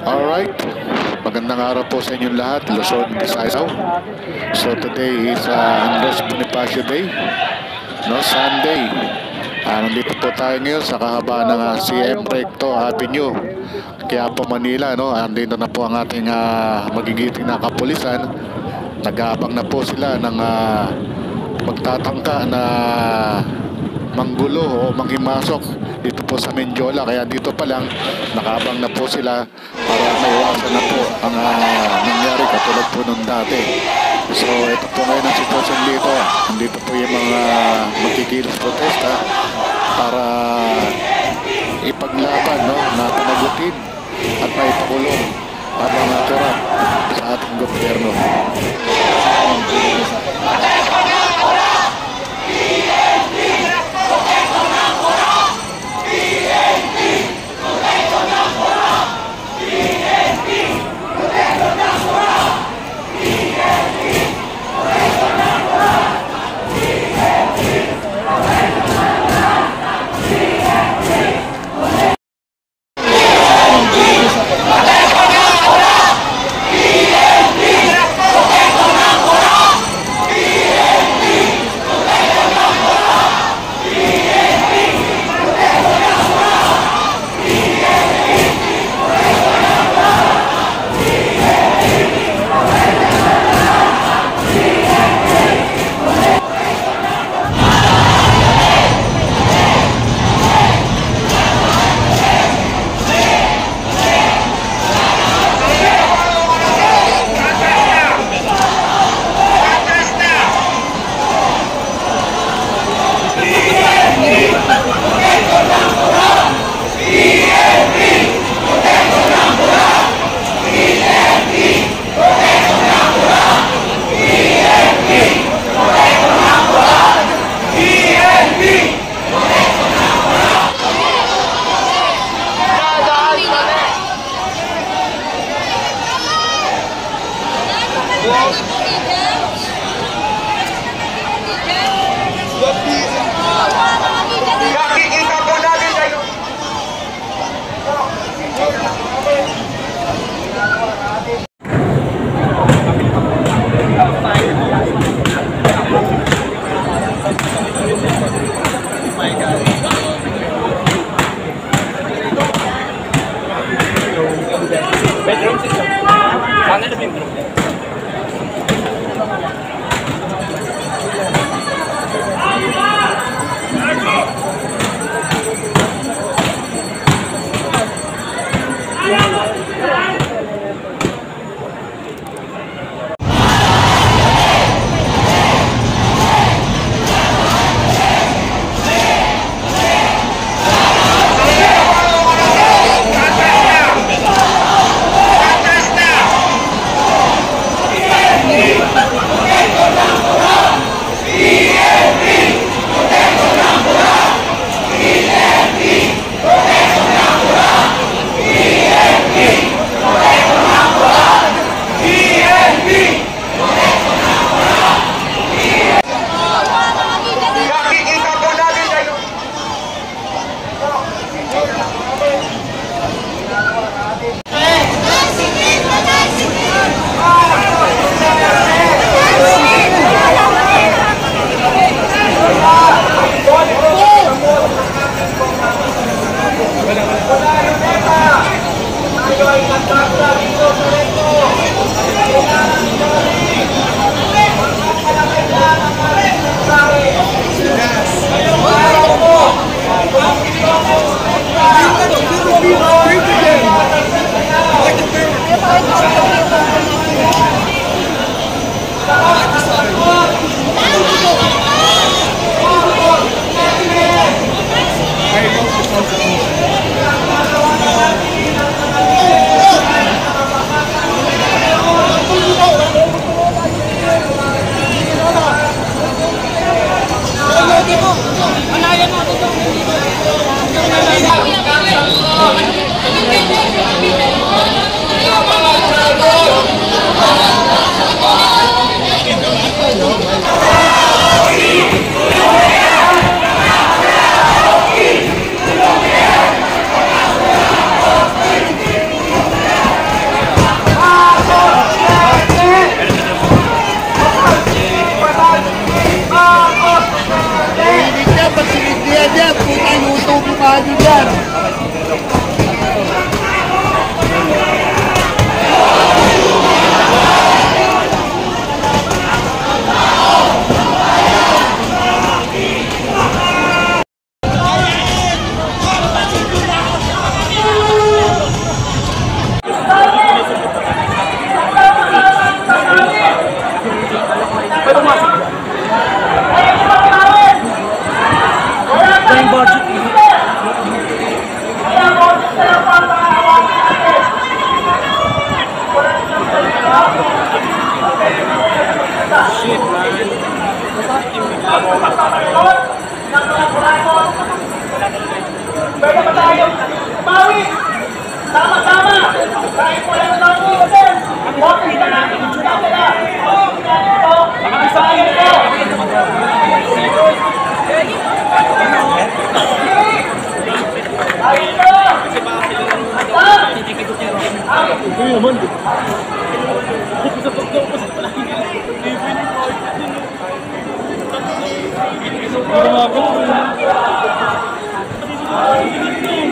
Alright, magandang araw po sa inyong lahat, Luzon, Visayas. So today is Andres Bonifacio Day, no, Sunday. Nandito po tayo ngayon sa kahabaan ng CM Recto Avenue, Quiapo, Manila, no. Andito na po ang ating magigiting na kapulisan. Nag-aabang na po sila ng magtatangka na manggulo o manghimasok dito po sa Menjola. Kaya dito pa lang nakaabang na po sila para maiwasan na po ang nangyari katulad po nung dati. So ito po ngayon ang sitwasyon dito. Nandito po yung mga magkikilos protesta para ipaglaban, no, na panagutin at maipakulong ang mga korap sa ating gobyerno.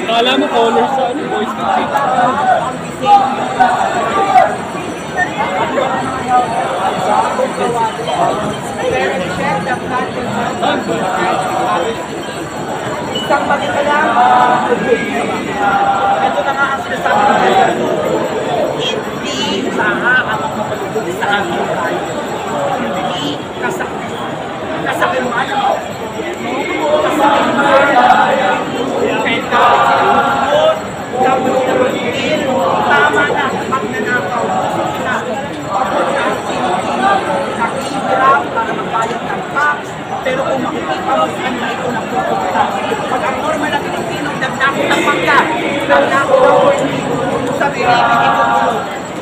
Kala mo colors sa ano, boys. Isang mali ka lang. Ito na nga ang sinasabi ng hindi makakapag mapalugod sa ating tayo. Hindi kasakiman ang kasakiman kahit kahit sa lungkot, gawin na magigil, tama na, magnanakaw, na nakihirap para magbayad ng tax, pero kung makikita mo saan na ito napupunta, pag ang normal na Pilipino, nagdako ng pangka, nagdako ng sarili, itutulog.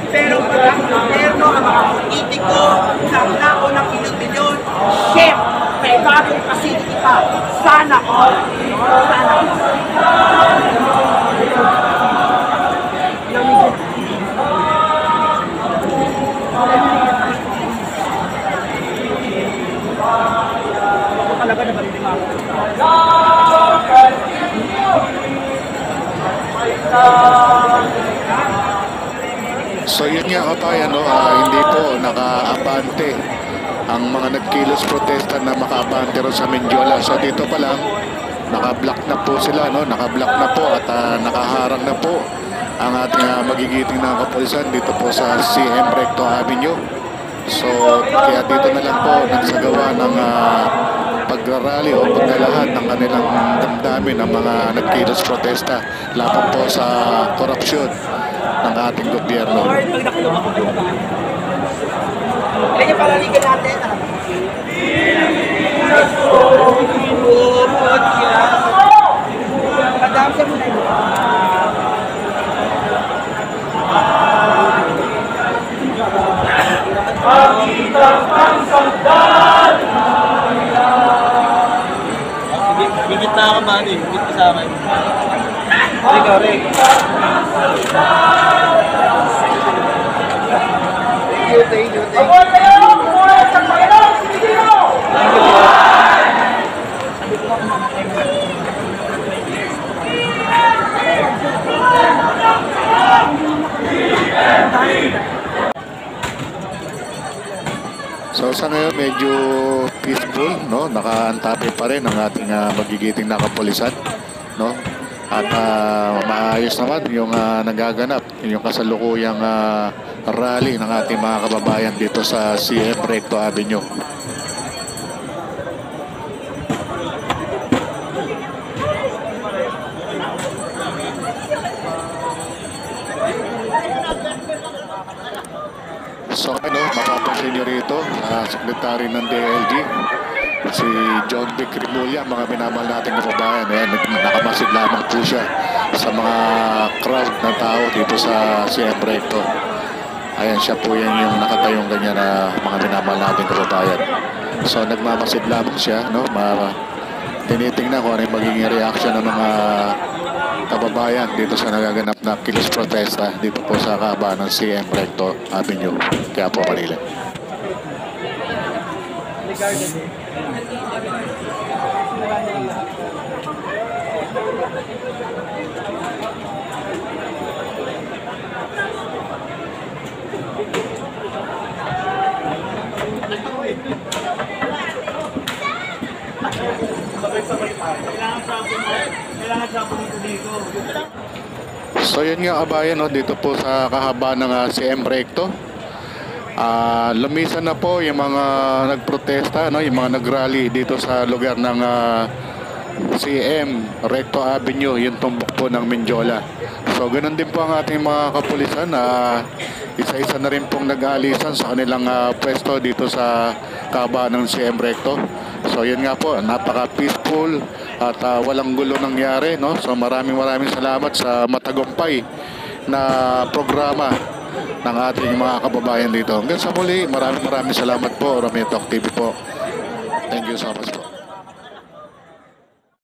Pero pag ang gobyerno, ang mga politiko, nagdako ng milyon-milyon, shit! May bagong facility pa. Sana all. Sana all. Talaga na balitin ako. So yun nga kabayan, no? Hindi po nakaabante ang mga nagkilos protesta na makaabante rin sa Mendiola. So dito pa lang, naka-block na po sila, no? Naka-block na po at nakaharang na po ang ating magigiting na kapulisan dito po sa CM Recto Avenue. So kaya dito na lang po nagsagawa ng pagrarally o paglalahad ng kanilang damdamin ng mga nagkilos protesta laban po sa korupsyon ng ating gobyerno. Lord, pag nakulong ako yung bahay. Kaya palaligan natin. Kadam siya muna yun. Pagkitang ang sandalan! Higit na ako, Manny. Higit ka sa akin. Rick, Rick. Thank you. So sa ngayon medyo peaceful, no? Nakaantabi pa rin ang ating magigiting na kapulisan, no? At maayos naman yung nagaganap, yung kasalukuyang rally ng ating mga kababayan dito sa CM Recto Avenue. So mapapansin nyo rito, sekretary ng DLG, si John Vic Rimulya, mga minamahal nating kababayan. Ayan, nakamasid lamang po siya sa mga crowd ng tao dito sa CM Recto. Ayan, siya po yan yung nakatayong ganyan na mga minamahal nating kababayan. So nagmamasid lamang siya, no? Tinitingnan ko ano yung magiging reaction ng mga kababayan dito sa nagaganap na kilos protesta dito po sa kahabaan ng CM Recto Avenue, Quiapo, Manila. So yun nga kabayan, no, dito po sa kahabaan ng CM Recto. Lumisan na po yung mga nagprotesta, no, yung mga nagrally dito sa lugar ng CM Recto Avenue, yung tumbok po ng Mendiola. So ganun din po ang ating mga kapulisan. Isa-isa na rin pong nag-aalisan sa kanilang pwesto dito sa kahabaan ng CM Recto. So yun nga po, napaka-peaceful at walang gulo nangyari, no? So maraming salamat sa matagumpay na programa ng ating mga kababayan dito. Hanggang sa muli, maraming salamat po, Ramie Talk TV po. Thank you so much po.